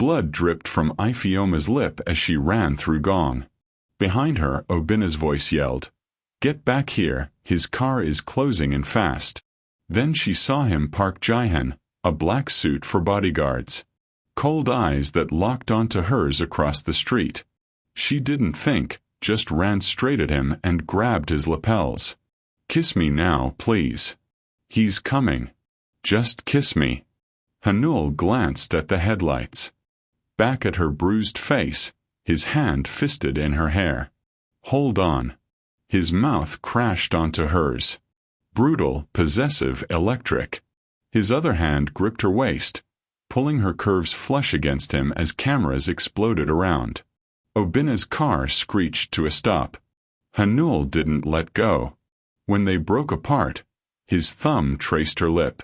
Blood dripped from Ioma's lip as she ran through Gong. Behind her, Obina's voice yelled, "Get back here, his car is closing in fast." Then she saw him park Jihan, a black suit for bodyguards. Cold eyes that locked onto hers across the street. She didn't think, just ran straight at him and grabbed his lapels. "Kiss me now, please. He's coming. Just kiss me." Hanul glanced at the headlights. Back at her bruised face, his hand fisted in her hair. "Hold on." His mouth crashed onto hers. Brutal, possessive, electric. His other hand gripped her waist, pulling her curves flush against him as cameras exploded around. Obina's car screeched to a stop. Hanul didn't let go. When they broke apart, his thumb traced her lip.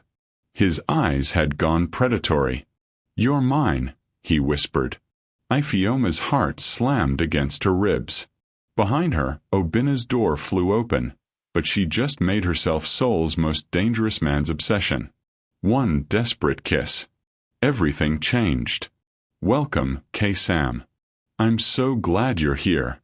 His eyes had gone predatory. "You're mine," he whispered. Ioma's heart slammed against her ribs. Behind her, Obina's door flew open, but she just made herself Seoul's most dangerous man's obsession. One desperate kiss. Everything changed. "Welcome, K-Sam. I'm so glad you're here.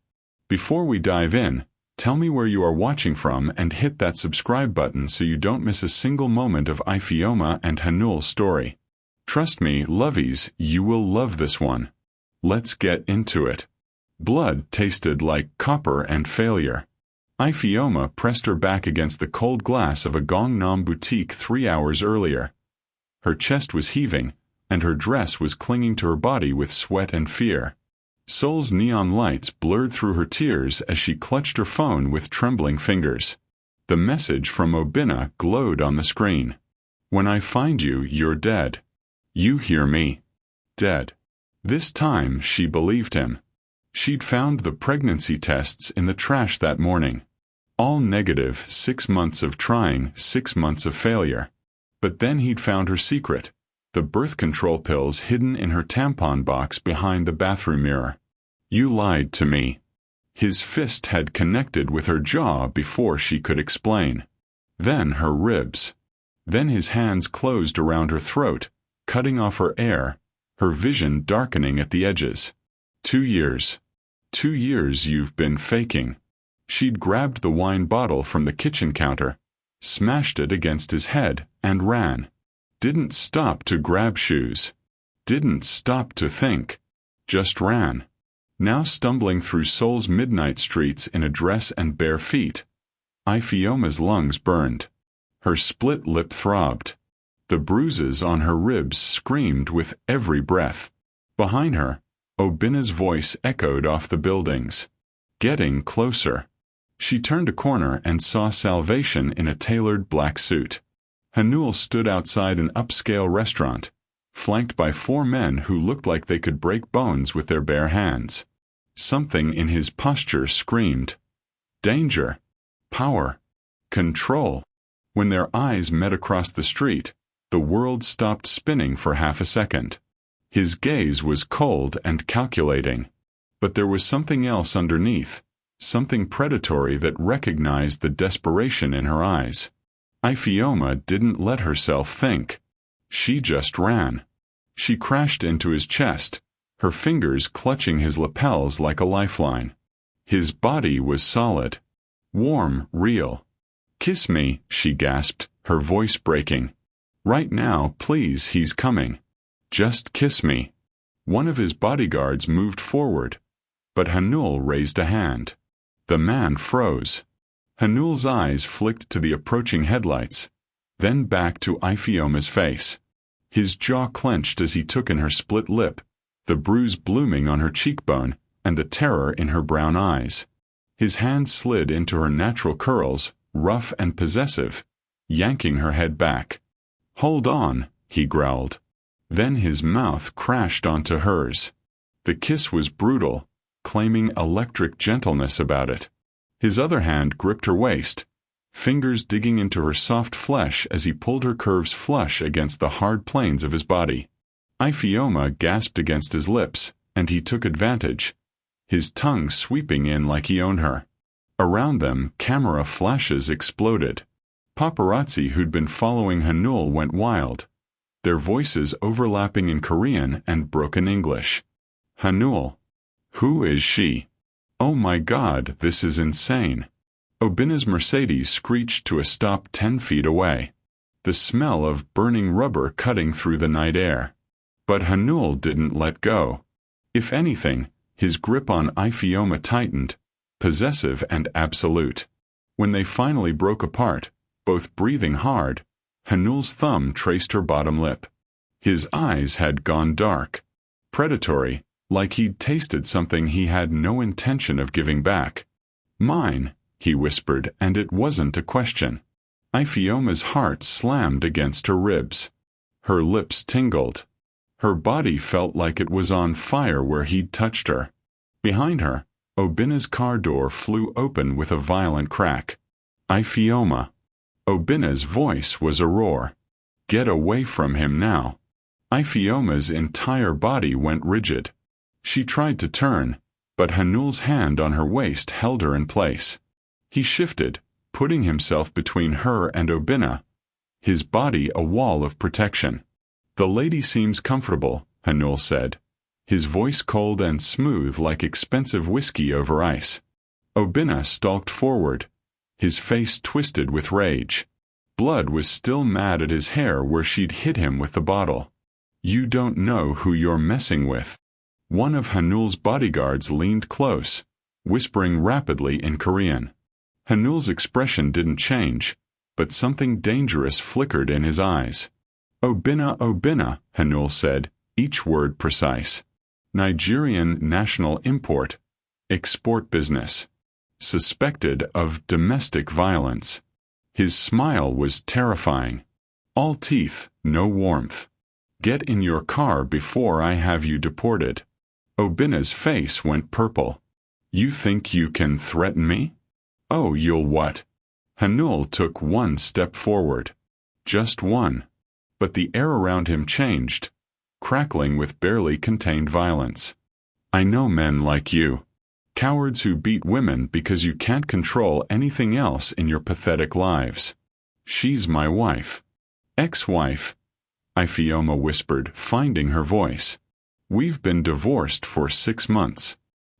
Before we dive in, tell me where you are watching from and hit that subscribe button so you don't miss a single moment of Ioma and Hanul's story. Trust me, lovies, you will love this one. Let's get into it." Blood tasted like copper and failure. Ioma pressed her back against the cold glass of a Gangnam boutique 3 hours earlier. Her chest was heaving, and her dress was clinging to her body with sweat and fear. Seoul's neon lights blurred through her tears as she clutched her phone with trembling fingers. The message from Obina glowed on the screen. "When I find you, you're dead. You hear me? Dead." This time she believed him. She'd found the pregnancy tests in the trash that morning. All negative, 6 months of trying, 6 months of failure. But then he'd found her secret. The birth control pills hidden in her tampon box behind the bathroom mirror. "You lied to me." His fist had connected with her jaw before she could explain. Then her ribs. Then his hands closed around her throat, cutting off her air, her vision darkening at the edges. 2 years. 2 years you've been faking. She'd grabbed the wine bottle from the kitchen counter, smashed it against his head, and ran. Didn't stop to grab shoes. Didn't stop to think. Just ran. Now stumbling through Seoul's midnight streets in a dress and bare feet. Ioma's lungs burned. Her split lip throbbed. The bruises on her ribs screamed with every breath. Behind her, Obina's voice echoed off the buildings. Getting closer. She turned a corner and saw Salvation in a tailored black suit. Hanul stood outside an upscale restaurant, flanked by 4 men who looked like they could break bones with their bare hands. Something in his posture screamed. Danger. Power. Control. When their eyes met across the street, the world stopped spinning for half a second. His gaze was cold and calculating. But there was something else underneath, something predatory that recognized the desperation in her eyes. Ioma didn't let herself think. She just ran. She crashed into his chest, her fingers clutching his lapels like a lifeline. His body was solid. Warm, real. "Kiss me," she gasped, her voice breaking. "Right now, please, he's coming. Just kiss me." One of his bodyguards moved forward, but Hanul raised a hand. The man froze. Hanul's eyes flicked to the approaching headlights, then back to Ioma's face. His jaw clenched as he took in her split lip, the bruise blooming on her cheekbone, and the terror in her brown eyes. His hand slid into her natural curls, rough and possessive, yanking her head back. "Hold on," he growled. Then his mouth crashed onto hers. The kiss was brutal, claiming electric gentleness about it. His other hand gripped her waist, fingers digging into her soft flesh as he pulled her curves flush against the hard planes of his body. Ioma gasped against his lips, and he took advantage, his tongue sweeping in like he owned her. Around them, camera flashes exploded. Paparazzi who'd been following Hanul went wild. their voices overlapping in Korean and broken English. Hanul. Who is she? Oh my God, this is insane. Obina's Mercedes screeched to a stop 10 feet away. The smell of burning rubber cutting through the night air. But Hanul didn't let go. If anything, his grip on Ioma tightened, possessive and absolute. When they finally broke apart, both breathing hard, Hanul's thumb traced her bottom lip. His eyes had gone dark. Predatory, like he'd tasted something he had no intention of giving back. Mine, he whispered, and it wasn't a question. Ioma's heart slammed against her ribs. Her lips tingled. Her body felt like it was on fire where he'd touched her. Behind her, Obina's car door flew open with a violent crack. Ioma. Obina's voice was a roar. Get away from him now. Ioma's entire body went rigid. She tried to turn, but Hanul's hand on her waist held her in place. He shifted, putting himself between her and Obina, his body a wall of protection. The lady seems comfortable, Hanul said, his voice cold and smooth like expensive whiskey over ice. Obina stalked forward, his face twisted with rage. Blood was still mad at his hair where she'd hit him with the bottle. You don't know who you're messing with. One of Hanul's bodyguards leaned close, whispering rapidly in Korean. Hanul's expression didn't change, but something dangerous flickered in his eyes. Obina, Hanul said, each word precise. Nigerian national import, export business. Suspected of domestic violence. His smile was terrifying. All teeth, no warmth. Get in your car before I have you deported. Obina's face went purple. You think you can threaten me? Oh, you'll what? Hanul took one step forward. Just one. But the air around him changed, crackling with barely contained violence. I know men like you. Cowards who beat women because you can't control anything else in your pathetic lives. She's my wife. Ex-wife, Ioma whispered, finding her voice. We've been divorced for 6 months.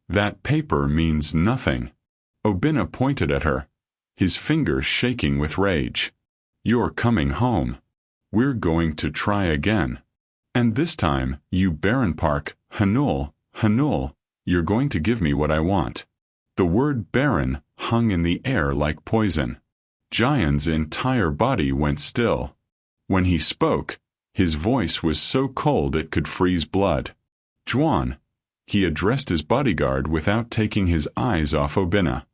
That paper means nothing. Obina pointed at her, his fingers shaking with rage. You're coming home. We're going to try again. And this time, you Baron Park, Hanul, you're going to give me what I want. The word Baron hung in the air like poison. Jayan's entire body went still. When he spoke, his voice was so cold it could freeze blood. Juan. He addressed his bodyguard without taking his eyes off Obina.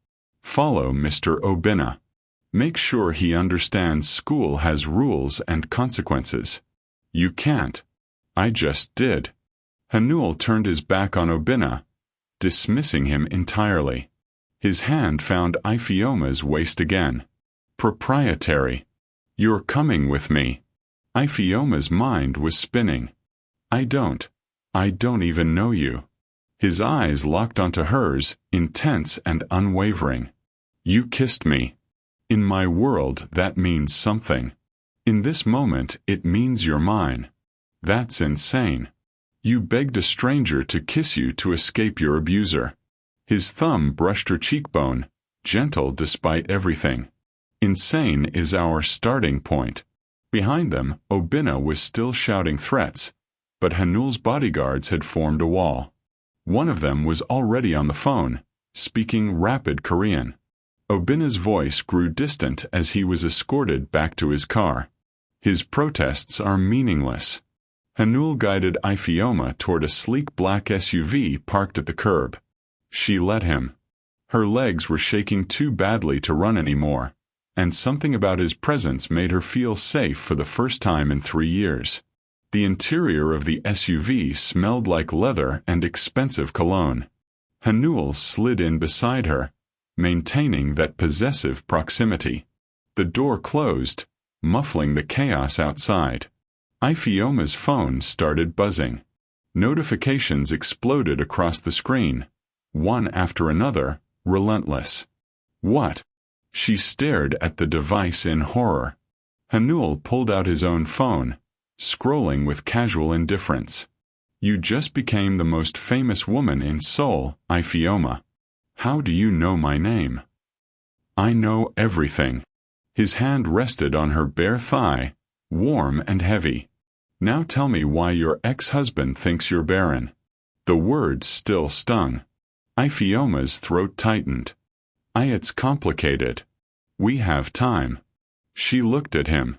Follow Mr. Obina. Make sure he understands school has rules and consequences. You can't. I just did. Hanul turned his back on Obina, dismissing him entirely. His hand found Ioma's waist again. Proprietary. You're coming with me. Ioma's mind was spinning. I don't even know you. His eyes locked onto hers, intense and unwavering. You kissed me. In my world, that means something. In this moment, it means you're mine. That's insane. You begged a stranger to kiss you to escape your abuser. His thumb brushed her cheekbone, gentle despite everything. Insane is our starting point. Behind them, Obina was still shouting threats, but Hanul's bodyguards had formed a wall. One of them was already on the phone, speaking rapid Korean. Obina's voice grew distant as he was escorted back to his car. His protests are meaningless. Hanul guided Ioma toward a sleek black SUV parked at the curb. She let him. Her legs were shaking too badly to run anymore, and something about his presence made her feel safe for the first time in 3 years. The interior of the SUV smelled like leather and expensive cologne. Hanul slid in beside her, maintaining that possessive proximity. The door closed, muffling the chaos outside. Ioma's phone started buzzing. Notifications exploded across the screen, one after another, relentless. What? She stared at the device in horror. Hanul pulled out his own phone, scrolling with casual indifference. You just became the most famous woman in Seoul, Ioma. How do you know my name? I know everything. His hand rested on her bare thigh, warm and heavy. Now tell me why your ex-husband thinks you're barren. The words still stung. Ioma's throat tightened. It's complicated. We have time. She looked at him.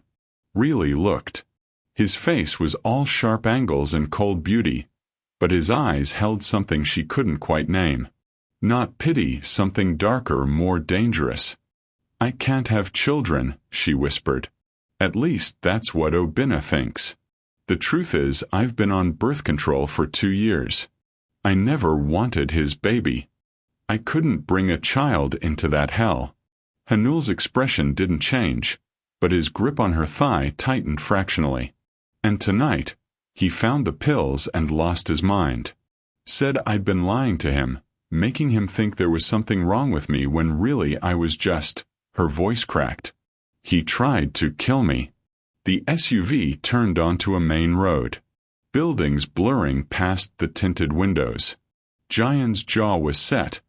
Really looked. His face was all sharp angles and cold beauty, but his eyes held something she couldn't quite name. Not pity, something darker, more dangerous. I can't have children, she whispered. At least that's what Obina thinks. The truth is, I've been on birth control for 2 years. I never wanted his baby. I couldn't bring a child into that hell. Hanul's expression didn't change, but his grip on her thigh tightened fractionally. And tonight, he found the pills and lost his mind. Said I'd been lying to him, making him think there was something wrong with me when really I was just... Her voice cracked. He tried to kill me. The SUV turned onto a main road. Buildings blurring past the tinted windows. Jayan's jaw was set.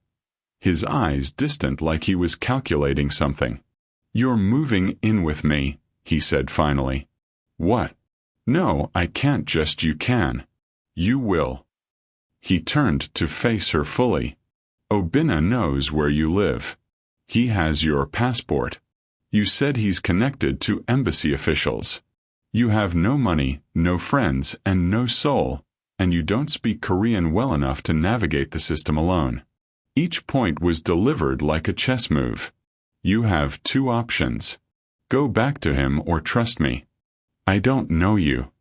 His eyes distant like he was calculating something. You're moving in with me, he said finally. What? No, I can't. Just you can. You will. He turned to face her fully. Obina knows where you live. He has your passport. You said he's connected to embassy officials. You have no money, no friends, and no soul, and you don't speak Korean well enough to navigate the system alone. Each point was delivered like a chess move. You have 2 options. Go back to him or trust me. I don't know you.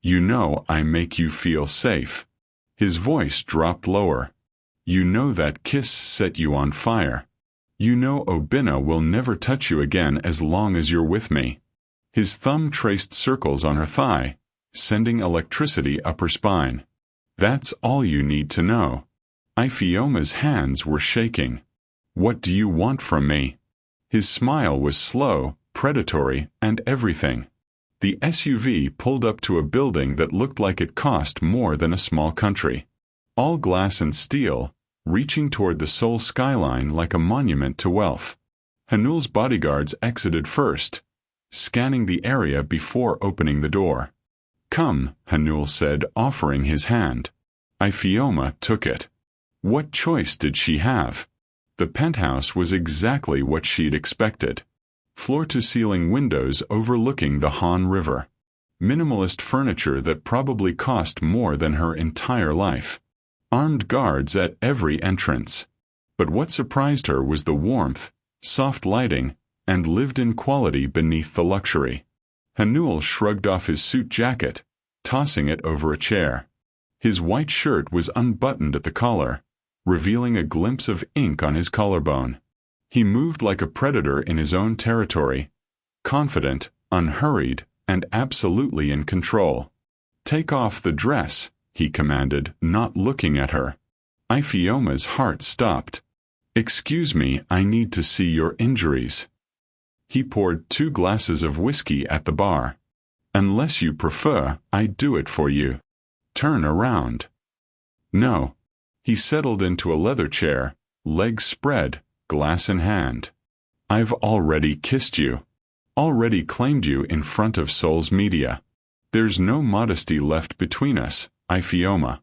You know I make you feel safe. His voice dropped lower. You know that kiss set you on fire. You know Obina will never touch you again as long as you're with me. His thumb traced circles on her thigh, sending electricity up her spine. That's all you need to know. Ioma's hands were shaking. What do you want from me? His smile was slow, predatory, and everything. The SUV pulled up to a building that looked like it cost more than a small country. All glass and steel, reaching toward the Seoul skyline like a monument to wealth. Hanul's bodyguards exited first, scanning the area before opening the door. Come, Hanul said, offering his hand. Ioma took it. What choice did she have? The penthouse was exactly what she'd expected. Floor-to-ceiling windows overlooking the Han River. Minimalist furniture that probably cost more than her entire life. Armed guards at every entrance. But what surprised her was the warmth, soft lighting, and lived-in quality beneath the luxury. Hanul shrugged off his suit jacket, tossing it over a chair. His white shirt was unbuttoned at the collar, revealing a glimpse of ink on his collarbone. He moved like a predator in his own territory, confident, unhurried, and absolutely in control. Take off the dress, he commanded, not looking at her. Ioma's heart stopped. Excuse me, I need to see your injuries. He poured 2 glasses of whiskey at the bar. Unless you prefer, I do it for you. Turn around. No. He settled into a leather chair, legs spread, glass in hand. I've already kissed you. Already claimed you in front of Seoul's media. There's no modesty left between us, Ioma.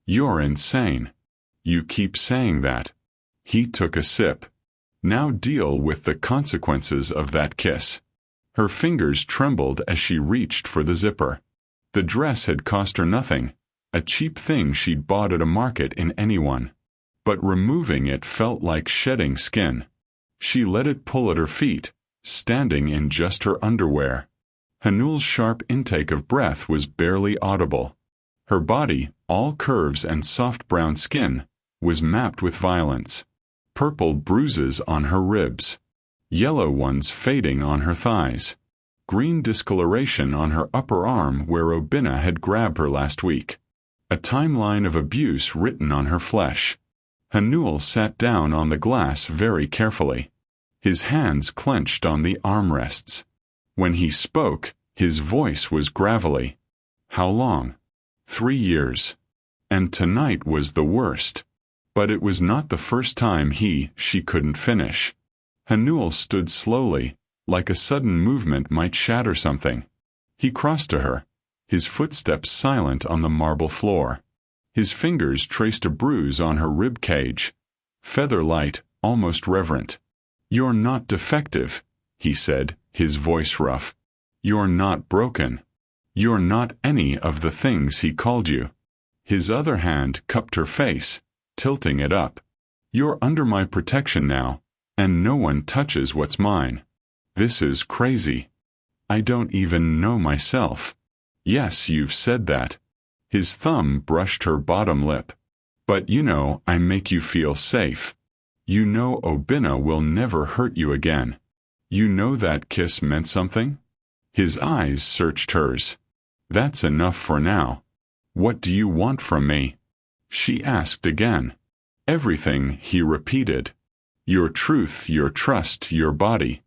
You're insane. You keep saying that. He took a sip. Now deal with the consequences of that kiss. Her fingers trembled as she reached for the zipper. The dress had cost her nothing, a cheap thing she'd bought at a market in anyone. But removing it felt like shedding skin. She let it pull at her feet, standing in just her underwear. Hanul's sharp intake of breath was barely audible. Her body, all curves and soft brown skin, was mapped with violence. Purple bruises on her ribs. Yellow ones fading on her thighs. Green discoloration on her upper arm where Obina had grabbed her last week. A timeline of abuse written on her flesh. Hanul sat down on the glass very carefully. His hands clenched on the armrests. When he spoke, his voice was gravelly. How long? 3 years. And tonight was the worst. But it was not the first time she couldn't finish. Hanul stood slowly, like a sudden movement might shatter something. He crossed to her, his footsteps silent on the marble floor. His fingers traced a bruise on her rib cage, feather-light, almost reverent. "You're not defective," he said, his voice rough. "You're not broken. You're not any of the things he called you." His other hand cupped her face, tilting it up. "You're under my protection now, and no one touches what's mine. This is crazy. I don't even know myself." "Yes, you've said that." His thumb brushed her bottom lip. "But you know I make you feel safe. You know Obinna will never hurt you again. You know that kiss meant something?" His eyes searched hers. "That's enough for now. What do you want from me?" She asked again. "Everything," he repeated. "Your truth, your trust, your body.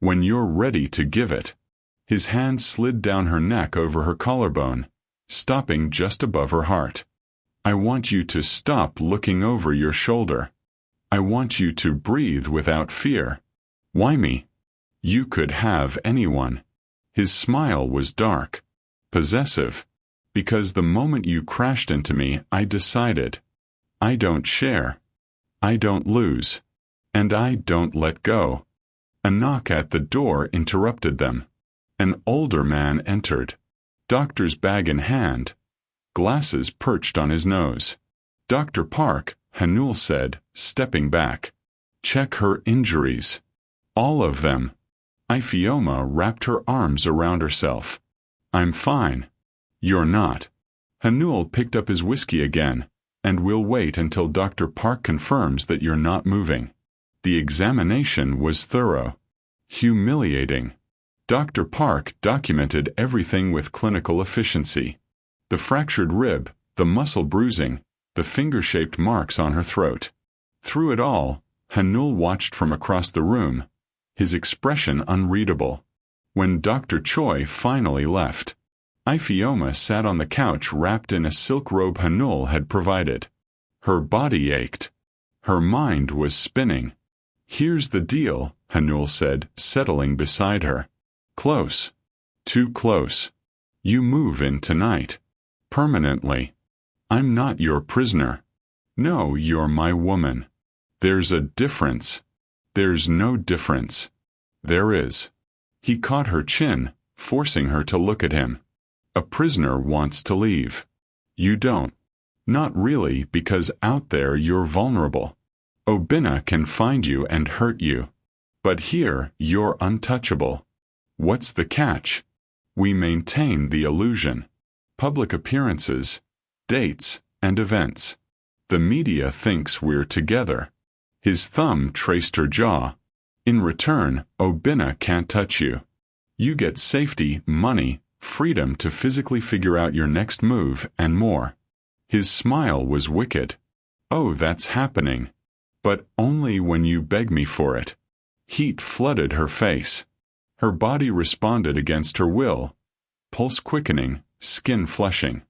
When you're ready to give it." His hand slid down her neck over her collarbone, stopping just above her heart. "I want you to stop looking over your shoulder. I want you to breathe without fear." "Why me?" "You could have anyone." His smile was dark, possessive. "Because the moment you crashed into me, I decided. I don't share. I don't lose. And I don't let go." A knock at the door interrupted them. An older man entered, doctor's bag in hand, glasses perched on his nose. "Dr. Park," Hanul said, stepping back. "Check her injuries. All of them." Ioma wrapped her arms around herself. "I'm fine." "You're not." Hanul picked up his whiskey again. "And we'll wait until Dr. Park confirms that you're not moving." The examination was thorough, humiliating. Dr. Park documented everything with clinical efficiency. The fractured rib, the muscle bruising, the finger-shaped marks on her throat. Through it all, Hanul watched from across the room, his expression unreadable. When Dr. Choi finally left, Ioma sat on the couch wrapped in a silk robe Hanul had provided. Her body ached. Her mind was spinning. "Here's the deal," Hanul said, settling beside her. "Close. Too close. You move in tonight. Permanently. I'm not your prisoner. No, you're my woman. There's a difference." "There's no difference." "There is." He caught her chin, forcing her to look at him. "A prisoner wants to leave. You don't." "Not really, because out there you're vulnerable. Obinna can find you and hurt you. But here, you're untouchable." "What's the catch?" "We maintain the illusion. Public appearances, dates, and events. The media thinks we're together." His thumb traced her jaw. "In return, Obinna can't touch you. You get safety, money, freedom to physically figure out your next move, and more." His smile was wicked. "Oh, that's happening. But only when you beg me for it." Heat flooded her face. Her body responded against her will, pulse quickening, skin flushing.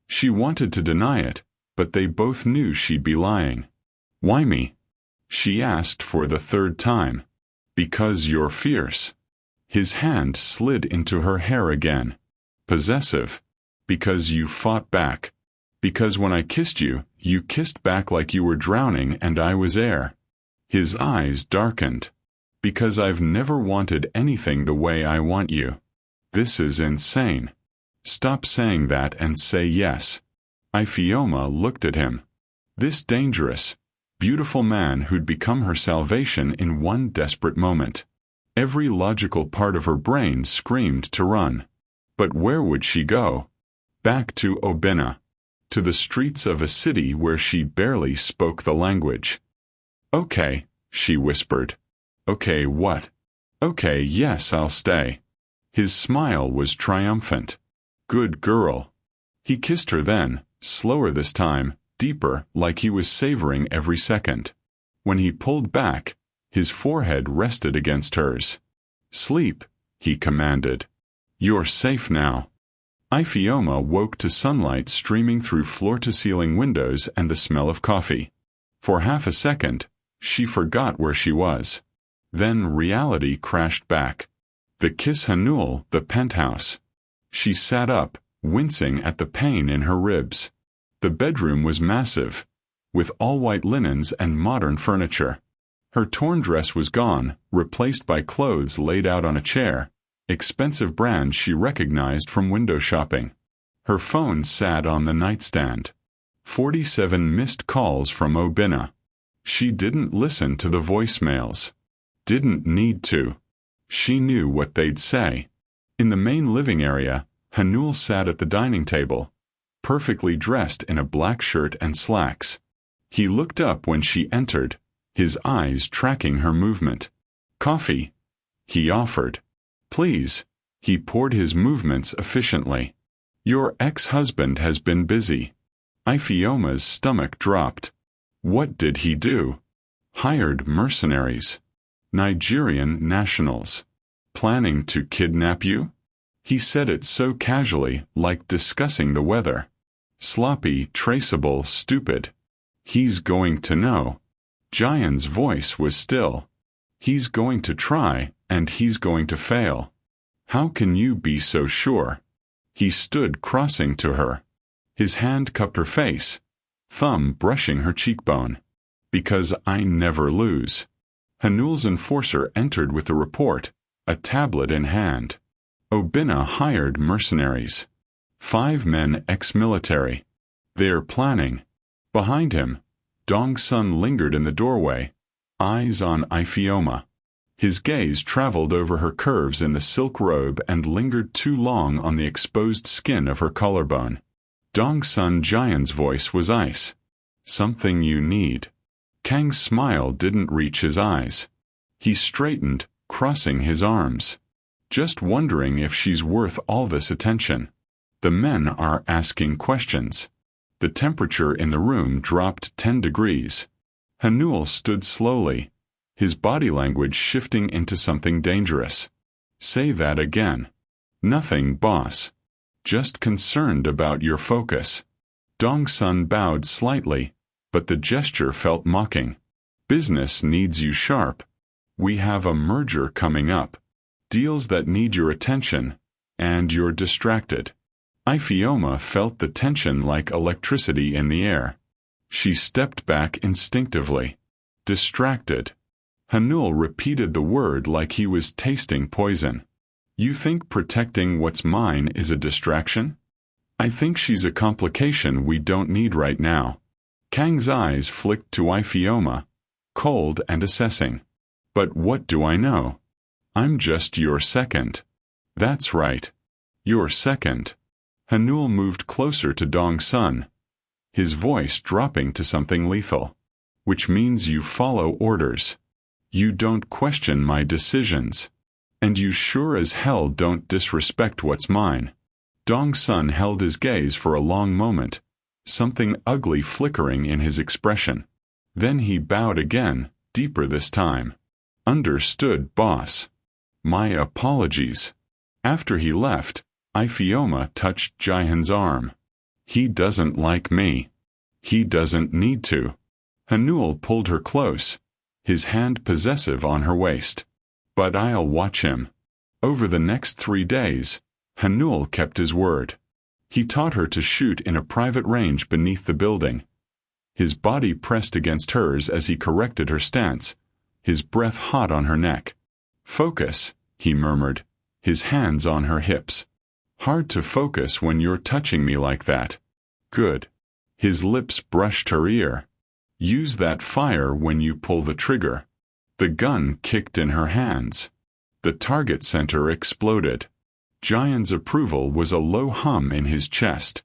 She wanted to deny it, but they both knew she'd be lying. "Why me?" she asked for the third time. "Because you're fierce." His hand slid into her hair again. "Possessive." "Because you fought back. Because when I kissed you, you kissed back like you were drowning and I was air." His eyes darkened. "Because I've never wanted anything the way I want you." "This is insane. Stop saying that and say yes." Ioma looked at him. This dangerous, beautiful man who'd become her salvation in one desperate moment. Every logical part of her brain screamed to run. But where would she go? Back to Obinna. To the streets of a city where she barely spoke the language. "Okay," she whispered. "Okay, what?" "Okay, yes, I'll stay." His smile was triumphant. "Good girl." He kissed her then, slower this time, deeper, like he was savoring every second. When he pulled back, his forehead rested against hers. "Sleep," he commanded. "You're safe now." Ioma woke to sunlight streaming through floor-to-ceiling windows and the smell of coffee. For half a second, she forgot where she was. Then reality crashed back. The Kiss Hanul, the penthouse. She sat up, wincing at the pain in her ribs. The bedroom was massive, with all-white linens and modern furniture. Her torn dress was gone, replaced by clothes laid out on a chair, expensive brands she recognized from window shopping. Her phone sat on the nightstand. 47 missed calls from Obina. She didn't listen to the voicemails. Didn't need to. She knew what they'd say. In the main living area, Hanul sat at the dining table, perfectly dressed in a black shirt and slacks. He looked up when she entered, his eyes tracking her movement. "Coffee," he offered. "Please." He poured his movements efficiently. "Your ex-husband has been busy." Ioma's stomach dropped. What did he do? Hired mercenaries. Nigerian nationals. Planning to kidnap you? He said it so casually, like discussing the weather. Sloppy, traceable, stupid. He's going to know. Jian's voice was still. He's going to try, and he's going to fail. How can you be so sure? He stood crossing to her. His hand cupped her face, thumb brushing her cheekbone. Because I never lose. Hanul's enforcer entered with the report, a tablet in hand. Obina hired mercenaries. 5 men ex-military. They're planning. Behind him, Dong-sun lingered in the doorway, eyes on Ioma. His gaze traveled over her curves in the silk robe and lingered too long on the exposed skin of her collarbone. Dong-sun Jian's voice was ice. "Something you need." Kang's smile didn't reach his eyes. He straightened, crossing his arms. "Just wondering if she's worth all this attention. The men are asking questions." The temperature in the room dropped 10 degrees. Hanul stood slowly, his body language shifting into something dangerous. "Say that again." "Nothing, boss. Just concerned about your focus." Dong-sun bowed slightly, but the gesture felt mocking. "Business needs you sharp. We have a merger coming up. Deals that need your attention, and you're distracted." Ioma felt the tension like electricity in the air. She stepped back instinctively. "Distracted." Hanul repeated the word like he was tasting poison. "You think protecting what's mine is a distraction?" "I think she's a complication we don't need right now." Kang's eyes flicked to Ioma, cold and assessing. "But what do I know? I'm just your second." "That's right. Your second." Hanul moved closer to Dong-sun, his voice dropping to something lethal. "Which means you follow orders. You don't question my decisions. And you sure as hell don't disrespect what's mine." Dong-sun held his gaze for a long moment, something ugly flickering in his expression. Then he bowed again, deeper this time. "Understood, boss. My apologies." After he left, Ioma touched Jihan's arm. "He doesn't like me. He doesn't need to." Hanul pulled her close, his hand possessive on her waist. "But I'll watch him." Over the next 3 days, Hanul kept his word. He taught her to shoot in a private range beneath the building. His body pressed against hers as he corrected her stance, his breath hot on her neck. "Focus," he murmured, his hands on her hips. "Hard to focus when you're touching me like that." "Good." His lips brushed her ear. "Use that fire when you pull the trigger." The gun kicked in her hands. The target center exploded. Jian's approval was a low hum in his chest.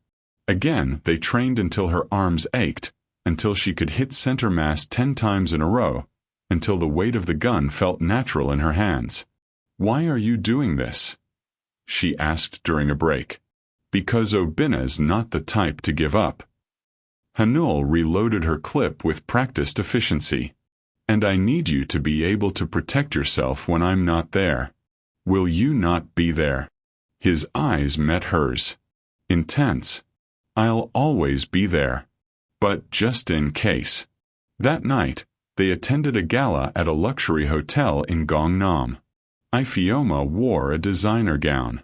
Again they trained until her arms ached, until she could hit center mass 10 times in a row, until the weight of the gun felt natural in her hands. "Why are you doing this?" she asked during a break. "Because Obina's not the type to give up." Hanul reloaded her clip with practiced efficiency. "And I need you to be able to protect yourself when I'm not there. Will you not be there?" His eyes met hers. Intense. I'll always be there. But just in case. That night, they attended a gala at a luxury hotel in Gangnam. Ioma wore a designer gown.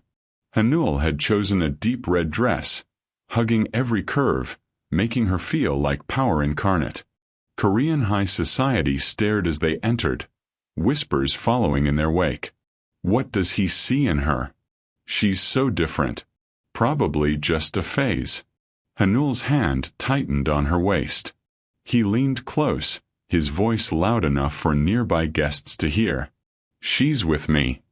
Hanul had chosen a deep red dress, hugging every curve, making her feel like power incarnate. Korean high society stared as they entered, whispers following in their wake. What does he see in her? She's so different. Probably just a phase. Hanul's hand tightened on her waist. He leaned close, his voice loud enough for nearby guests to hear. She's with me.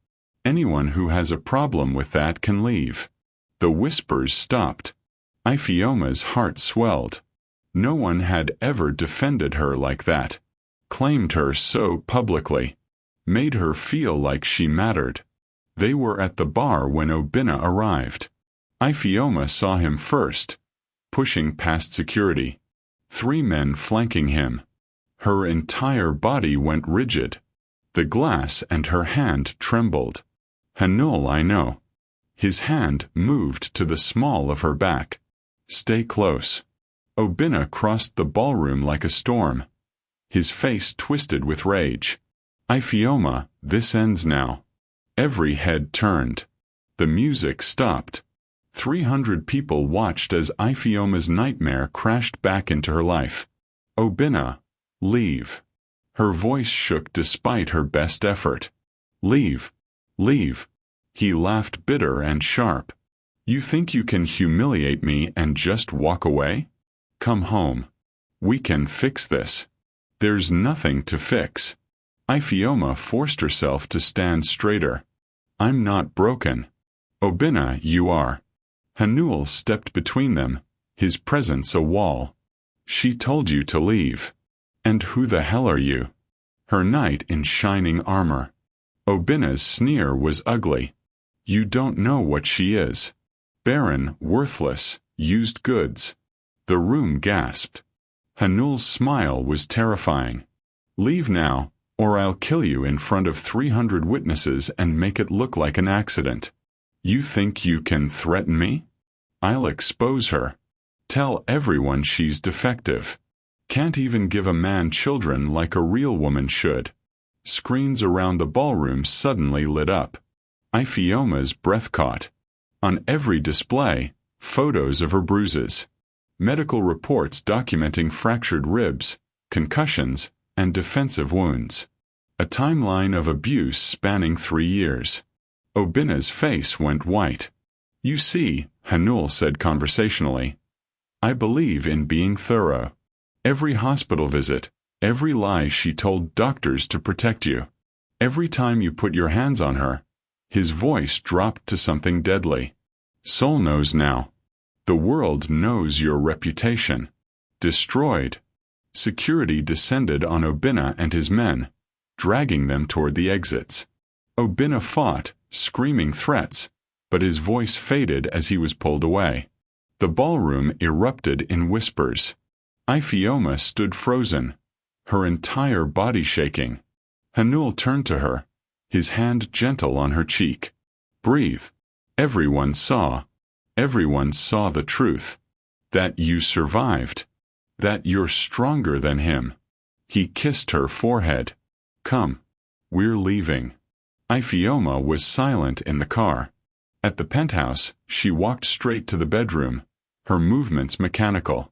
Anyone who has a problem with that can leave. The whispers stopped. Ioma's heart swelled. No one had ever defended her like that, claimed her so publicly, made her feel like she mattered. They were at the bar when Obina arrived. Ioma saw him first, pushing past security. 3 men flanking him. Her entire body went rigid. The glass and her hand trembled. Hanul, I know. His hand moved to the small of her back. Stay close. Obina crossed the ballroom like a storm. His face twisted with rage. Ioma, this ends now. Every head turned. The music stopped. 300 people watched as Ioma's nightmare crashed back into her life. Obina, leave. Her voice shook despite her best effort. Leave. Leave. He laughed bitter and sharp. You think you can humiliate me and just walk away? Come home. We can fix this. There's nothing to fix. Ioma forced herself to stand straighter. I'm not broken. Obina, you are. Hanul stepped between them, his presence a wall. She told you to leave. And who the hell are you? Her knight in shining armor. Obina's sneer was ugly. You don't know what she is. Barren, worthless, used goods. The room gasped. Hanul's smile was terrifying. Leave now, or I'll kill you in front of 300 witnesses and make it look like an accident. You think you can threaten me? I'll expose her. Tell everyone she's defective. Can't even give a man children like a real woman should. Screens around the ballroom suddenly lit up. Ioma's breath caught. On every display, photos of her bruises. Medical reports documenting fractured ribs, concussions, and defensive wounds. A timeline of abuse spanning 3 years. Obina's face went white. You see, Hanul said conversationally, I believe in being thorough. Every hospital visit, every lie she told doctors to protect you. Every time you put your hands on her. His voice dropped to something deadly. Seoul knows now. The world knows your reputation. Destroyed. Security descended on Obina and his men, dragging them toward the exits. Obina fought, screaming threats, but his voice faded as he was pulled away. The ballroom erupted in whispers. Ioma stood frozen, her entire body shaking. Hanul turned to her, his hand gentle on her cheek. Breathe. Everyone saw. Everyone saw the truth. That you survived. That you're stronger than him. He kissed her forehead. Come. We're leaving. Ioma was silent in the car. At the penthouse, she walked straight to the bedroom, her movements mechanical.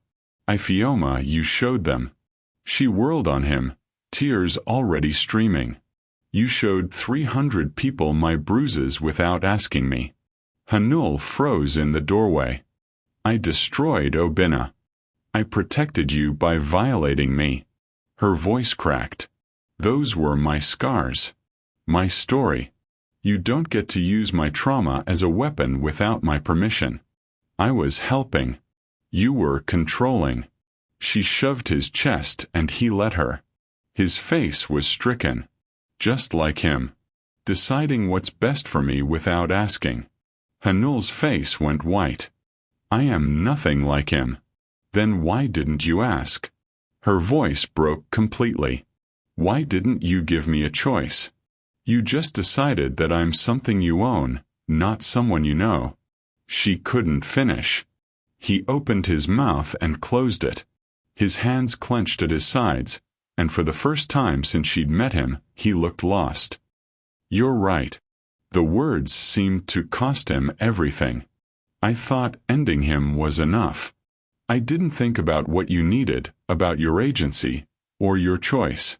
Ioma, you showed them. She whirled on him, tears already streaming. You showed 300 people my bruises without asking me. Hanul froze in the doorway. I destroyed Obina. I protected you by violating me. Her voice cracked. Those were my scars. My story. You don't get to use my trauma as a weapon without my permission. I was helping. You were controlling. She shoved his chest and he let her. His face was stricken. Just like him. Deciding what's best for me without asking. Hanul's face went white. I am nothing like him. Then why didn't you ask? Her voice broke completely. Why didn't you give me a choice? You just decided that I'm something you own, not someone you know. She couldn't finish. He opened his mouth and closed it. His hands clenched at his sides, and for the first time since she'd met him, he looked lost. "You're right." The words seemed to cost him everything. "I thought ending him was enough. I didn't think about what you needed, about your agency, or your choice.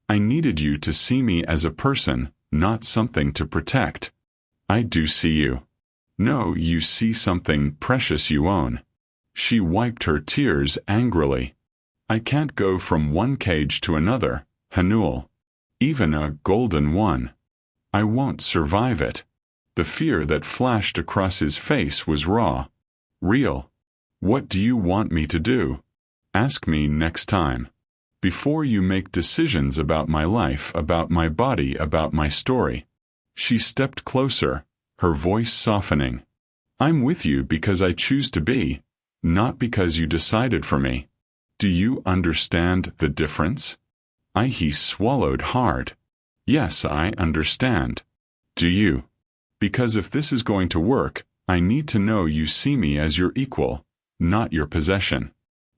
I needed you to see me as a person, not something to protect. I do see you. No, you see something precious you own." She wiped her tears angrily. "I can't go from one cage to another, Hanul. Even a golden one. I won't survive it." The fear that flashed across his face was raw. Real. "What do you want me to do? Ask me next time. Before you make decisions about my life, about my body, about my story." She stepped closer, her voice softening. "I'm with you because I choose to be, not because you decided for me. Do you understand the difference?" He swallowed hard. "Yes, I understand. Do you? Because if this is going to work, I need to know you see me as your equal, not your possession."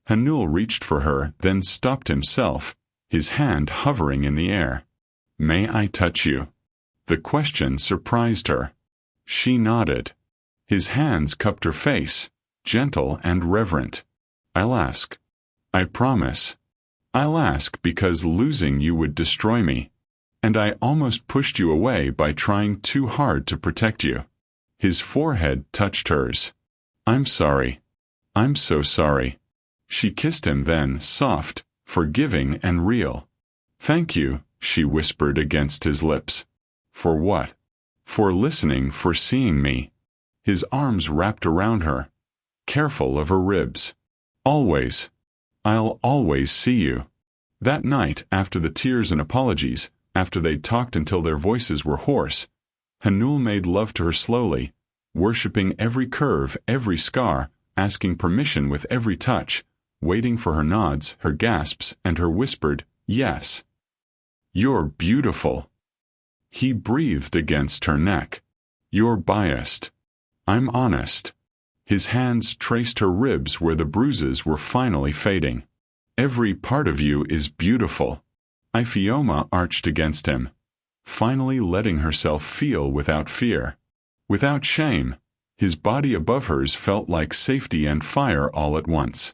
Hanul reached for her, then stopped himself, his hand hovering in the air. "May I touch you?" The question surprised her. She nodded. His hands cupped her face, gentle and reverent. "I'll ask. I promise. I'll ask because losing you would destroy me. And I almost pushed you away by trying too hard to protect you." His forehead touched hers. "I'm sorry. I'm so sorry." She kissed him then, soft, forgiving and real. "Thank you," she whispered against his lips. "For what?" "For listening, for seeing me." His arms wrapped around her, careful of her ribs. "Always. I'll always see you." That night, after the tears and apologies, after they'd talked until their voices were hoarse, Hanul made love to her slowly, worshipping every curve, every scar, asking permission with every touch, waiting for her nods, her gasps, and her whispered, "Yes." "You're beautiful." He breathed against her neck. "You're biased." "I'm honest." His hands traced her ribs where the bruises were finally fading. "Every part of you is beautiful." Ioma arched against him, finally letting herself feel without fear, without shame. His body above hers felt like safety and fire all at once.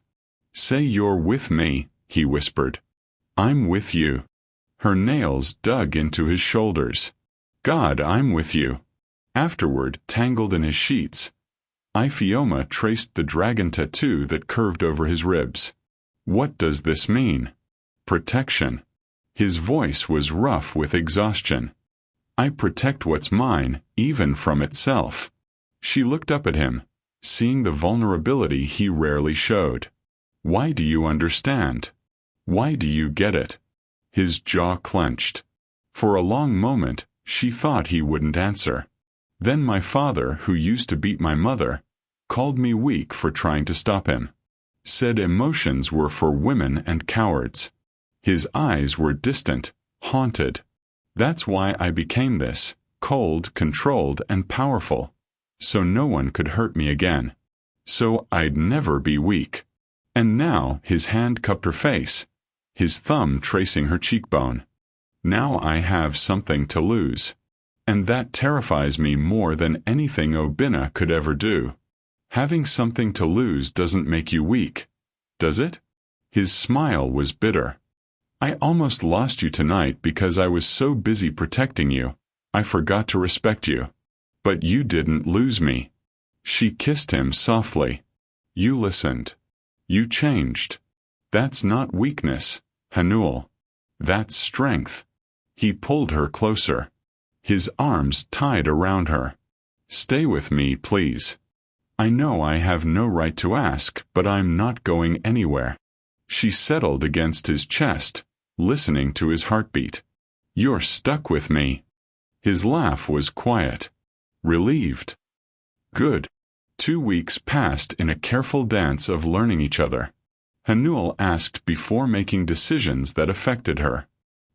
"Say you're with me," he whispered. "I'm with you." Her nails dug into his shoulders. "God, I'm with you." Afterward, tangled in his sheets, Ioma traced the dragon tattoo that curved over his ribs. "What does this mean?" "Protection." His voice was rough with exhaustion. "I protect what's mine, even from itself." She looked up at him, seeing the vulnerability he rarely showed. "Why do you understand? Why do you get it?" His jaw clenched. For a long moment, she thought he wouldn't answer. "Then my father, who used to beat my mother, called me weak for trying to stop him. Said emotions were for women and cowards." His eyes were distant, haunted. "That's why I became this, cold, controlled, and powerful. So no one could hurt me again. So I'd never be weak." And now his hand cupped her face, his thumb tracing her cheekbone. "Now I have something to lose. And that terrifies me more than anything Obina could ever do." "Having something to lose doesn't make you weak, does it?" His smile was bitter. "I almost lost you tonight because I was so busy protecting you, I forgot to respect you. But you didn't lose me." She kissed him softly. "You listened. You changed. That's not weakness, Hanul. That's strength." He pulled her closer, his arms tied around her. "Stay with me, please. I know I have no right to ask, but I'm not going anywhere." She settled against his chest, listening to his heartbeat. "You're stuck with me." His laugh was quiet, relieved. "Good." 2 weeks passed in a careful dance of learning each other. Hanul asked before making decisions that affected her.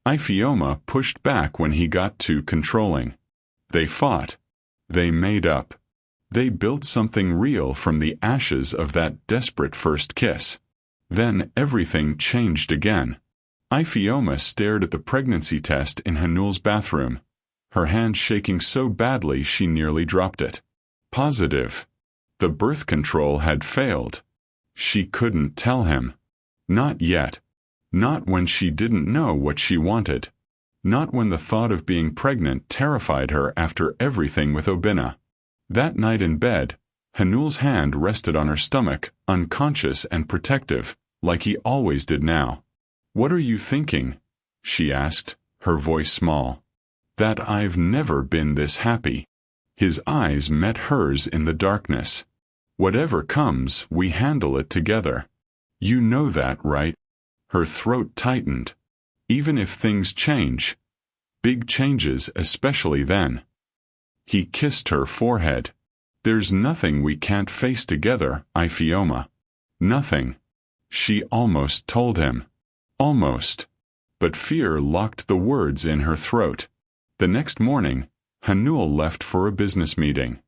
Ioma pushed back when he got too controlling. They fought. They made up. They built something real from the ashes of that desperate first kiss. Then everything changed again. Ioma stared at the pregnancy test in Hanul's bathroom, her hand shaking so badly she nearly dropped it. Positive. The birth control had failed. She couldn't tell him. Not yet. Not when she didn't know what she wanted. Not when the thought of being pregnant terrified her after everything with Obinna. That night in bed, Hanul's hand rested on her stomach, unconscious and protective, like he always did now. "What are you thinking?" she asked, her voice small. "That I've never been this happy." His eyes met hers in the darkness. "Whatever comes, we handle it together. You know that, right?" Her throat tightened. "Even if things change. Big changes, especially then." He kissed her forehead. "There's nothing we can't face together, Ioma. Nothing." She almost told him. Almost. But fear locked the words in her throat. The next morning, Hanul left for a business meeting.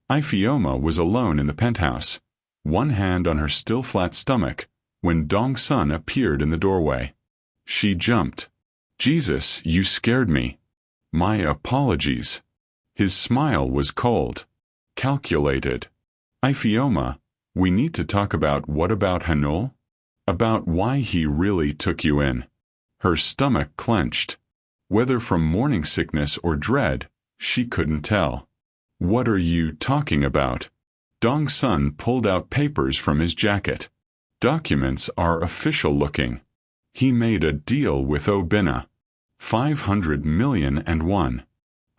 Ioma was alone in the penthouse, one hand on her still flat stomach, when Dong Sun appeared in the doorway. She jumped. "Jesus, you scared me." "My apologies." His smile was cold, calculated. "Ioma, we need to talk about what about Hanul? About why he really took you in." Her stomach clenched. Whether from morning sickness or dread, she couldn't tell. "What are you talking about?" Dong Sun pulled out papers from his jacket. Documents are official looking. He made a deal with Obinna. 500 million and one.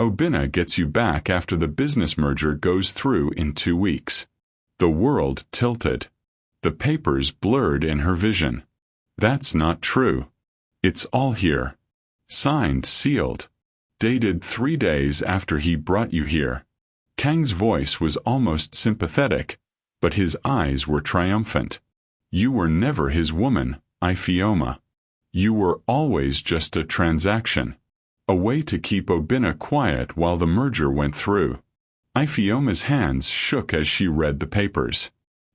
Obinna gets you back after the business merger goes through in 2 weeks. The world tilted. The papers blurred in her vision. "That's not true. It's all here. Signed, sealed. Dated 3 days after he brought you here." Kang's voice was almost sympathetic, but his eyes were triumphant. "You were never his woman, Ioma. You were always just a transaction. A way to keep Obinna quiet while the merger went through." Ioma's hands shook as she read the papers.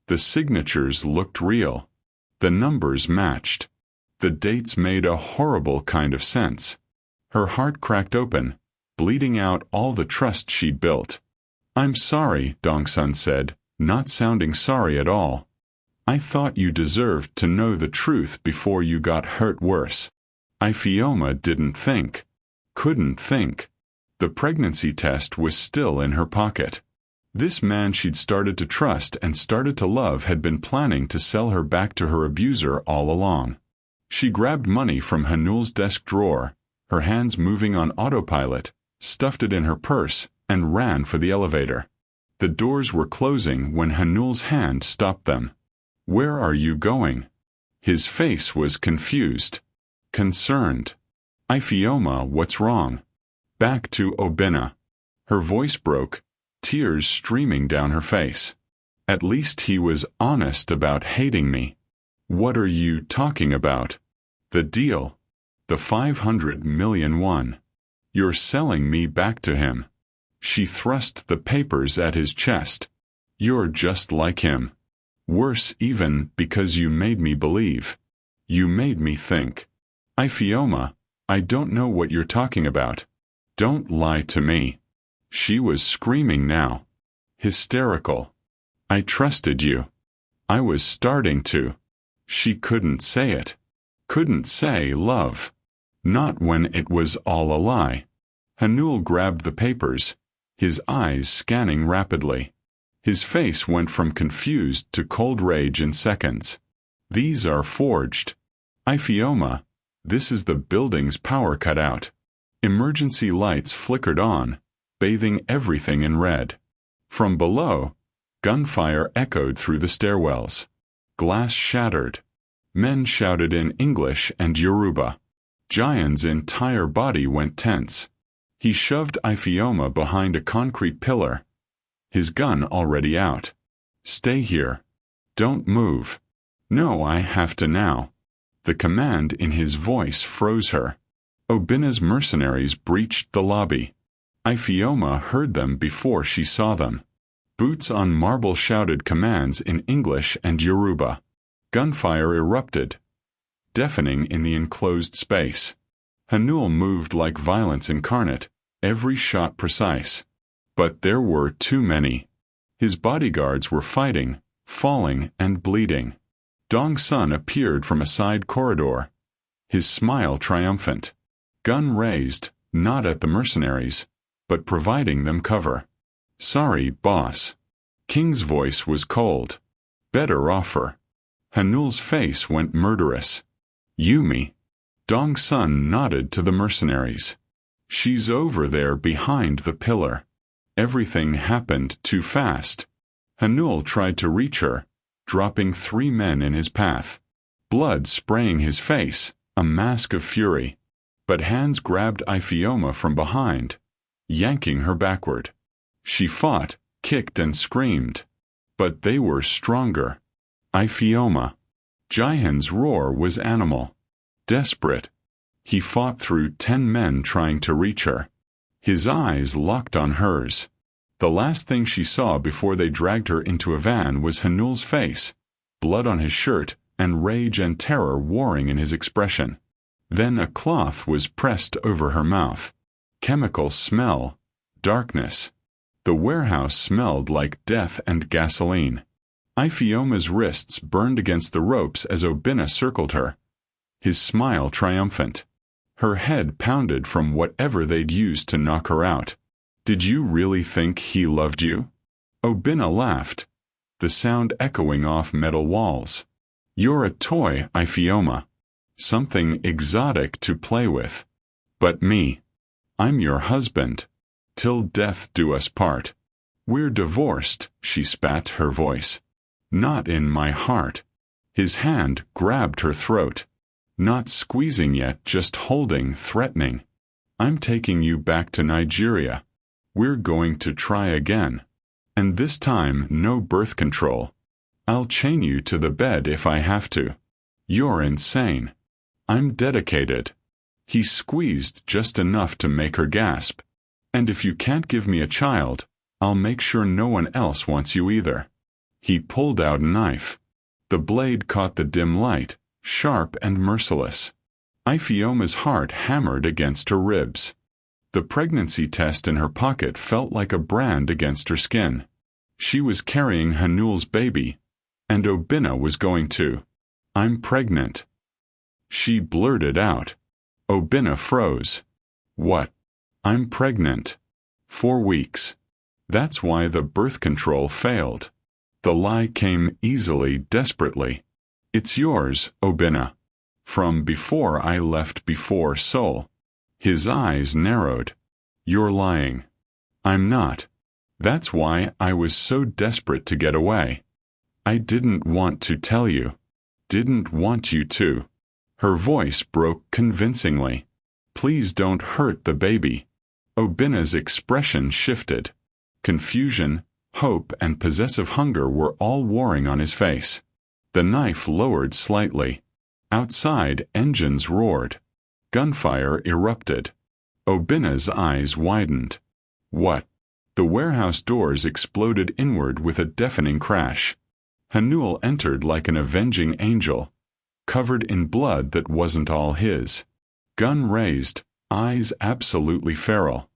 The signatures looked real. The numbers matched. The dates made a horrible kind of sense. Her heart cracked open, bleeding out all the trust she'd built. "I'm sorry," Dongsun said, not sounding sorry at all. "I thought you deserved to know the truth before you got hurt worse." Ioma didn't think. Couldn't think. The pregnancy test was still in her pocket. This man she'd started to trust and started to love had been planning to sell her back to her abuser all along. She grabbed money from Hanul's desk drawer, her hands moving on autopilot, stuffed it in her purse, and ran for the elevator. The doors were closing when Hanul's hand stopped them. "Where are you going?" His face was confused. Concerned. "Ioma, what's wrong?" "Back to Obinna." Her voice broke, tears streaming down her face. "At least he was honest about hating me." "What are you talking about?" "The deal. The 500 million won. You're selling me back to him." She thrust the papers at his chest. "You're just like him. Worse even, because you made me believe. You made me think." "Ioma, I don't know what you're talking about. Don't lie to me." She was screaming now. Hysterical. "I trusted you. I was starting to." She couldn't say it. Couldn't say love. Not when it was all a lie. Hanul grabbed the papers, his eyes scanning rapidly. His face went from confused to cold rage in seconds. "These are forged. Ioma, this is the building's power cut out." Emergency lights flickered on, bathing everything in red. From below, gunfire echoed through the stairwells. Glass shattered. Men shouted in English and Yoruba. Jian's entire body went tense. He shoved Ioma behind a concrete pillar, his gun already out. "Stay here. Don't move." "No, I have to now." The command in his voice froze her. Obinna's mercenaries breached the lobby. Ioma heard them before she saw them. Boots on marble shouted commands in English and Yoruba. Gunfire erupted, deafening in the enclosed space. Hanul moved like violence incarnate, every shot precise. But there were too many. His bodyguards were fighting, falling, and bleeding. Dong Sun appeared from a side corridor, his smile triumphant. Gun raised, not at the mercenaries, but providing them cover. "Sorry, boss." King's voice was cold. "Better offer." Hanul's face went murderous. "Yumi." Dong Sun nodded to the mercenaries. "She's over there behind the pillar." Everything happened too fast. Hanul tried to reach her, dropping 3 men in his path. Blood spraying his face, a mask of fury. But hands grabbed Ioma from behind, yanking her backward. She fought, kicked, and screamed. But they were stronger. Ioma. Jihan's roar was animal. Desperate. He fought through 10 men trying to reach her. His eyes locked on hers. The last thing she saw before they dragged her into a van was Hanul's face, blood on his shirt, and rage and terror warring in his expression. Then a cloth was pressed over her mouth. Chemical smell. Darkness. The warehouse smelled like death and gasoline. Ioma's wrists burned against the ropes as Obina circled her, his smile triumphant. Her head pounded from whatever they'd used to knock her out. "Did you really think he loved you?" Obina laughed, the sound echoing off metal walls. "You're a toy, Ioma. Something exotic to play with. But me, I'm your husband. Till death do us part." "We're divorced," she spat, her voice. "Not in my heart." His hand grabbed her throat. Not squeezing yet, just holding, threatening. "I'm taking you back to Nigeria. We're going to try again. And this time, no birth control. I'll chain you to the bed if I have to." "You're insane." "I'm dedicated." He squeezed just enough to make her gasp. "And if you can't give me a child, I'll make sure no one else wants you either." He pulled out a knife. The blade caught the dim light, sharp and merciless. Ioma's heart hammered against her ribs. The pregnancy test in her pocket felt like a brand against her skin. She was carrying Hanul's baby, and Obina was going to. "I'm pregnant." She blurted out. Obina froze. "What?" "I'm pregnant. 4 weeks. That's why the birth control failed." The lie came easily, desperately. "It's yours, Obina. From before I left before Seoul." His eyes narrowed. "You're lying." "I'm not. That's why I was so desperate to get away. I didn't want to tell you. Didn't want you to." Her voice broke convincingly. "Please don't hurt the baby." Obina's expression shifted. Confusion, hope, and possessive hunger were all warring on his face. The knife lowered slightly. Outside, engines roared. Gunfire erupted. Obina's eyes widened. "What?" The warehouse doors exploded inward with a deafening crash. Hanul entered like an avenging angel, covered in blood that wasn't all his. Gun raised, eyes absolutely feral.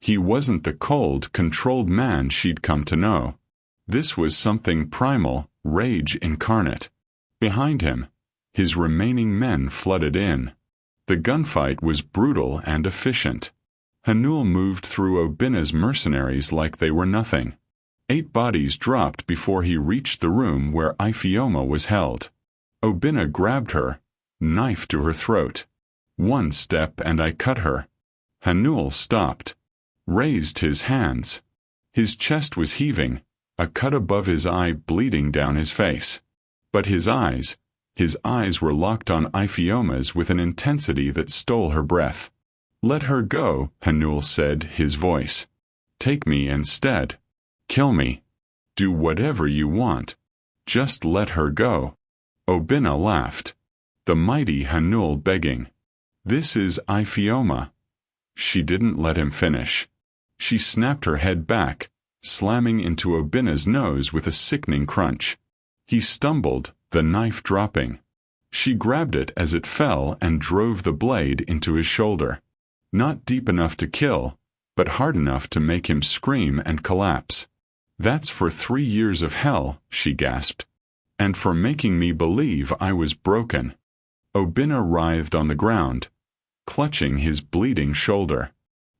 He wasn't the cold, controlled man she'd come to know. This was something primal, rage incarnate. Behind him, his remaining men flooded in. The gunfight was brutal and efficient. Hanul moved through Obina's mercenaries like they were nothing. 8 bodies dropped before he reached the room where Ioma was held. Obina grabbed her, knife to her throat. "1 step and I cut her." Hanul stopped, raised his hands. His chest was heaving, a cut above his eye bleeding down his face. But his eyes were locked on Ioma's with an intensity that stole her breath. "Let her go," Hanul said, his voice. "Take me instead. Kill me. Do whatever you want. Just let her go." Obina laughed. The mighty Hanul begging. "This is Ioma." She didn't let him finish. She snapped her head back, slamming into Obina's nose with a sickening crunch. He stumbled, the knife dropping. She grabbed it as it fell and drove the blade into his shoulder. Not deep enough to kill, but hard enough to make him scream and collapse. "That's for 3 years of hell," she gasped. "And for making me believe I was broken." Obina writhed on the ground, clutching his bleeding shoulder.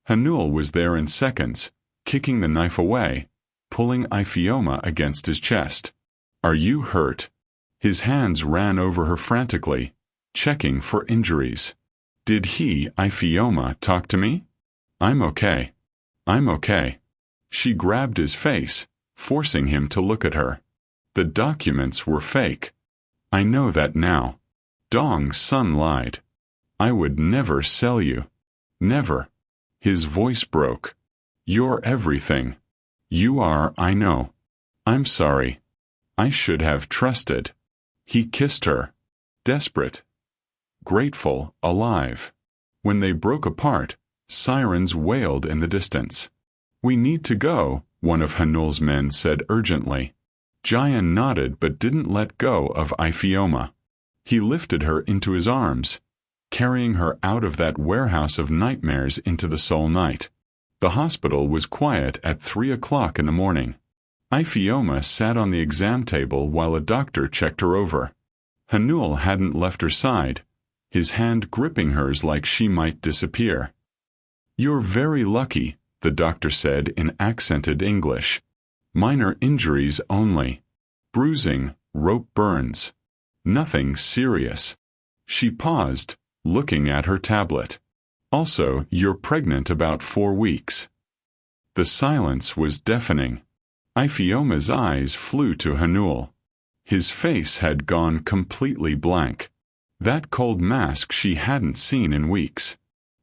Hanul was there in seconds, kicking the knife away, pulling Ioma against his chest. "Are you hurt?" His hands ran over her frantically, checking for injuries. "Did Ioma, talk to me?" "I'm okay. I'm okay." She grabbed his face, forcing him to look at her. "The documents were fake. I know that now. Dong's son lied. I would never sell you. Never." His voice broke. "You're everything. You are, I know. I'm sorry. I should have trusted." He kissed her. Desperate. Grateful, alive. When they broke apart, sirens wailed in the distance. "We need to go," one of Hanul's men said urgently. Jayan nodded but didn't let go of Ioma. He lifted her into his arms, carrying her out of that warehouse of nightmares into the Seoul night. The hospital was quiet at 3 o'clock in the morning. Ioma sat on the exam table while a doctor checked her over. Hanul hadn't left her side, his hand gripping hers like she might disappear. "You're very lucky," the doctor said in accented English. "Minor injuries only. Bruising, rope burns. Nothing serious." She paused, looking at her tablet. "Also, you're pregnant about 4 weeks." The silence was deafening. Ioma's eyes flew to Hanul. His face had gone completely blank. That cold mask she hadn't seen in weeks.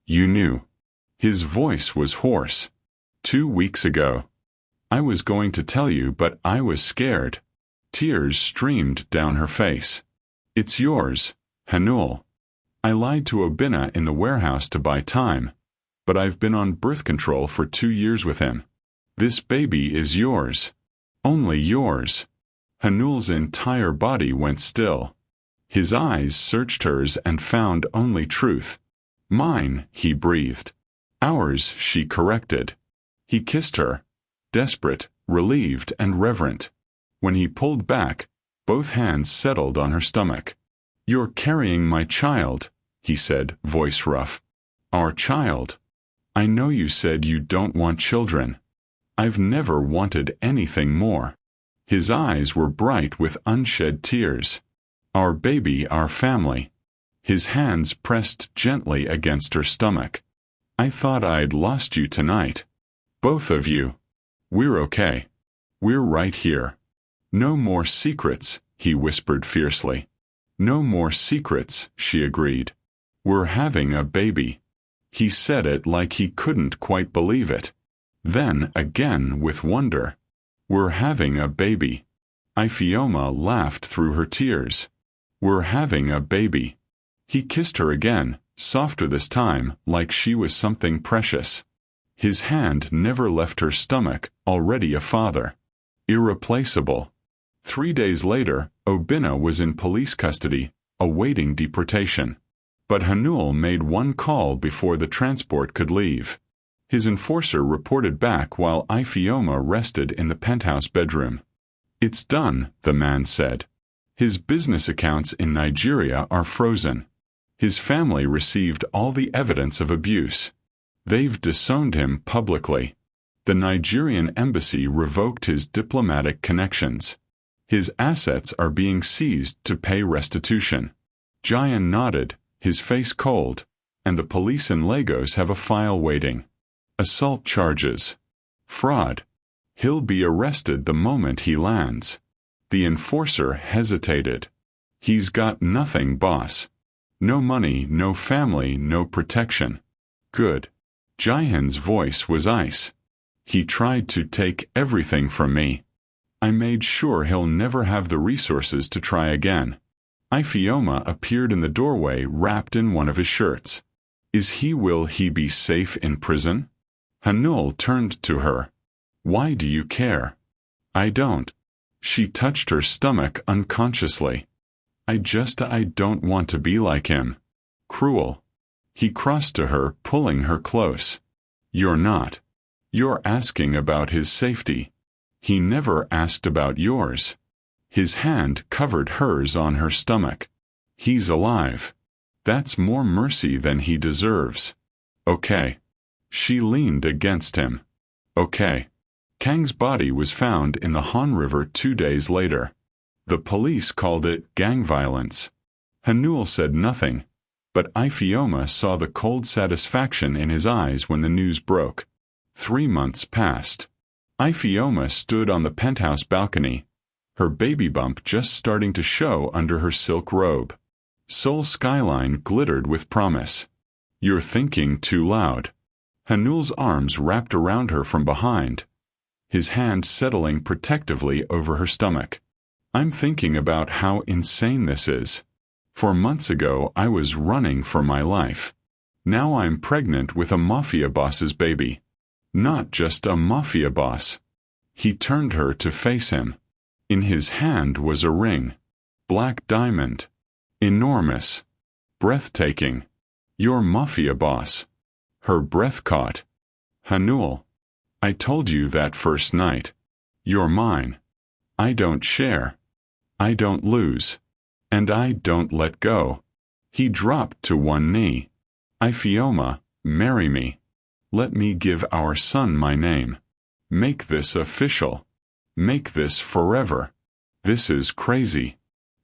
"You knew." His voice was hoarse. 2 weeks ago. I was going to tell you, but I was scared." Tears streamed down her face. "It's yours, Hanul. I lied to Obina in the warehouse to buy time, but I've been on birth control for 2 years with him. This baby is yours. Only yours." Hanul's entire body went still. His eyes searched hers and found only truth. "Mine," he breathed. "Ours," she corrected. He kissed her, desperate, relieved, and reverent. When he pulled back, both hands settled on her stomach. "You're carrying my child," he said, voice rough. "Our child. I know you said you don't want children. I've never wanted anything more." His eyes were bright with unshed tears. "Our baby, our family." His hands pressed gently against her stomach. "I thought I'd lost you tonight. Both of you. We're okay. We're right here." "No more secrets," he whispered fiercely. "No more secrets," she agreed. "We're having a baby." He said it like he couldn't quite believe it. Then again with wonder. "We're having a baby." Ioma laughed through her tears. "We're having a baby." He kissed her again, softer this time, like she was something precious. His hand never left her stomach, already a father. Irreplaceable. 3 days later, Obina was in police custody, awaiting deportation. But Hanul made one call before the transport could leave. His enforcer reported back while Ioma rested in the penthouse bedroom. "It's done," the man said. "His business accounts in Nigeria are frozen. His family received all the evidence of abuse. They've disowned him publicly. The Nigerian embassy revoked his diplomatic connections. His assets are being seized to pay restitution." Jayan nodded, his face cold, "and the police in Lagos have a file waiting. Assault charges. Fraud. He'll be arrested the moment he lands." The enforcer hesitated. "He's got nothing, boss. No money, no family, no protection." "Good." Jayan's voice was ice. "He tried to take everything from me. I made sure he'll never have the resources to try again." Ioma appeared in the doorway wrapped in one of his shirts. Will he be safe in prison?" Hanul turned to her. Why do you care? I don't. She touched her stomach unconsciously. I don't want to be like him. Cruel. He crossed to her, pulling her close. You're not. You're asking about his safety. He never asked about yours. His hand covered hers on her stomach. He's alive. That's more mercy than he deserves. Okay. She leaned against him. Okay. Kang's body was found in the Han River 2 days later. The police called it gang violence. Hanul said nothing, but Ioma saw the cold satisfaction in his eyes when the news broke. 3 months passed. Ioma stood on the penthouse balcony, her baby bump just starting to show under her silk robe. Seoul skyline glittered with promise. You're thinking too loud. Hanul's arms wrapped around her from behind, his hand settling protectively over her stomach. I'm thinking about how insane this is. 4 months ago I was running for my life. Now I'm pregnant with a mafia boss's baby. Not just a mafia boss. He turned her to face him. In his hand was a ring. Black diamond. Enormous. Breathtaking. Your mafia boss. Her breath caught. Hanul. I told you that first night. You're mine. I don't share. I don't lose. And I don't let go. He dropped to one knee. Ioma, marry me. Let me give our son my name. Make this official. Make this forever. This is crazy.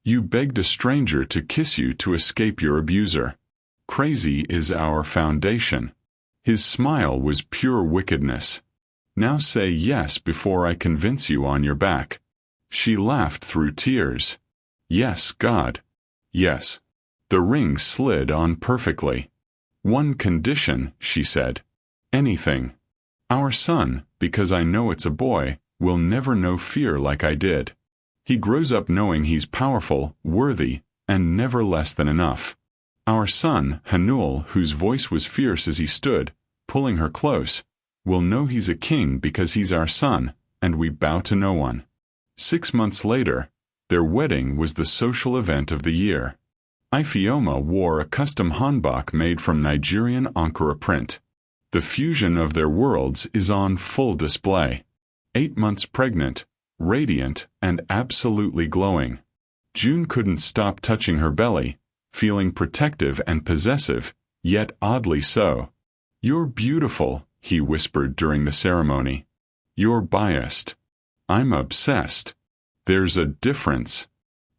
You begged a stranger to kiss you to escape your abuser. Crazy is our foundation. His smile was pure wickedness. Now say yes before I convince you on your back. She laughed through tears. Yes, God. Yes. The ring slid on perfectly. One condition, she said. Anything. Our son, because I know it's a boy, will never know fear like I did. He grows up knowing he's powerful, worthy, and never less than enough. Our son, Hanul, whose voice was fierce as he stood, pulling her close, will know he's a king because he's our son, and we bow to no one. 6 months later, their wedding was the social event of the year. Ioma wore a custom hanbok made from Nigerian Ankara print. The fusion of their worlds is on full display. 8 months pregnant, radiant, and absolutely glowing. June couldn't stop touching her belly, feeling protective and possessive, yet oddly so. You're beautiful, he whispered during the ceremony. You're biased. I'm obsessed. There's a difference.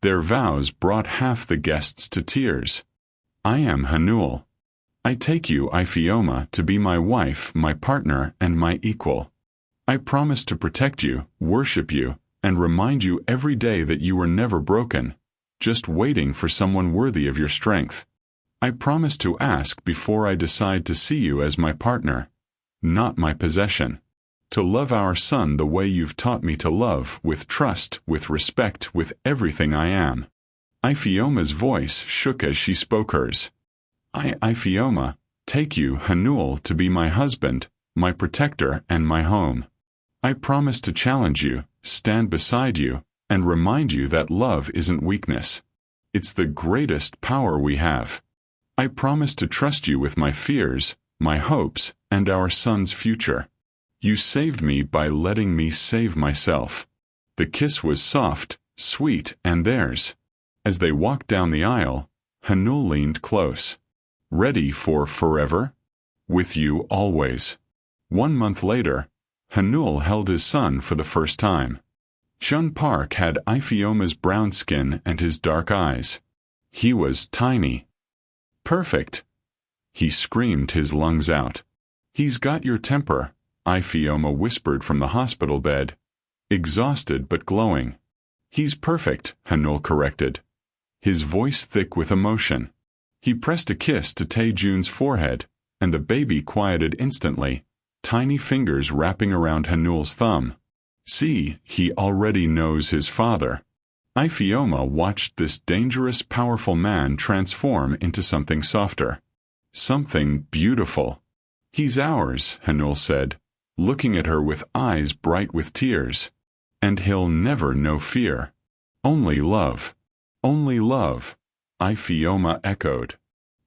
Their vows brought half the guests to tears. I am Hanul. I take you, Ioma, to be my wife, my partner, and my equal. I promise to protect you, worship you, and remind you every day that you were never broken, just waiting for someone worthy of your strength. I promise to ask before I decide to see you as my partner, not my possession. To love our son the way you've taught me to love, with trust, with respect, with everything I am. Ioma's voice shook as she spoke hers. Ioma, take you, Hanul, to be my husband, my protector, and my home. I promise to challenge you, stand beside you, and remind you that love isn't weakness. It's the greatest power we have. I promise to trust you with my fears, my hopes, and our son's future. You saved me by letting me save myself. The kiss was soft, sweet, and theirs. As they walked down the aisle, Hanul leaned close. Ready for forever? With you always. 1 month later, Hanul held his son for the first time. Chun Park had Ioma's brown skin and his dark eyes. He was tiny. Perfect. He screamed his lungs out. He's got your temper, Ioma whispered from the hospital bed. Exhausted but glowing. He's perfect, Hanul corrected, his voice thick with emotion. He pressed a kiss to Tae-jun's forehead, and the baby quieted instantly, tiny fingers wrapping around Hanul's thumb. See, he already knows his father. Ioma watched this dangerous, powerful man transform into something softer. Something beautiful. He's ours, Hanul said, looking at her with eyes bright with tears. And he'll never know fear. Only love. Only love, Ioma echoed.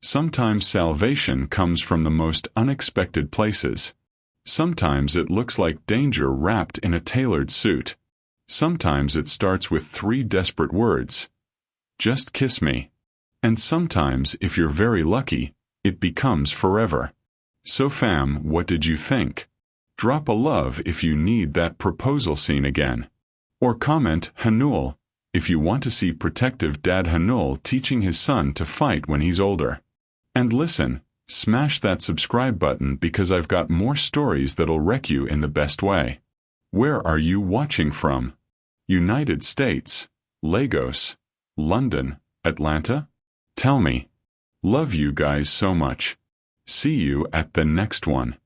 Sometimes salvation comes from the most unexpected places. Sometimes it looks like danger wrapped in a tailored suit. Sometimes it starts with 3 desperate words. Just kiss me. And sometimes, if you're very lucky, it becomes forever. So fam, what did you think? Drop a love if you need that proposal scene again. Or comment Hanul if you want to see protective dad Hanul teaching his son to fight when he's older. And listen, smash that subscribe button because I've got more stories that'll wreck you in the best way. Where are you watching from? United States, Lagos, London, Atlanta? Tell me. Love you guys so much. See you at the next one.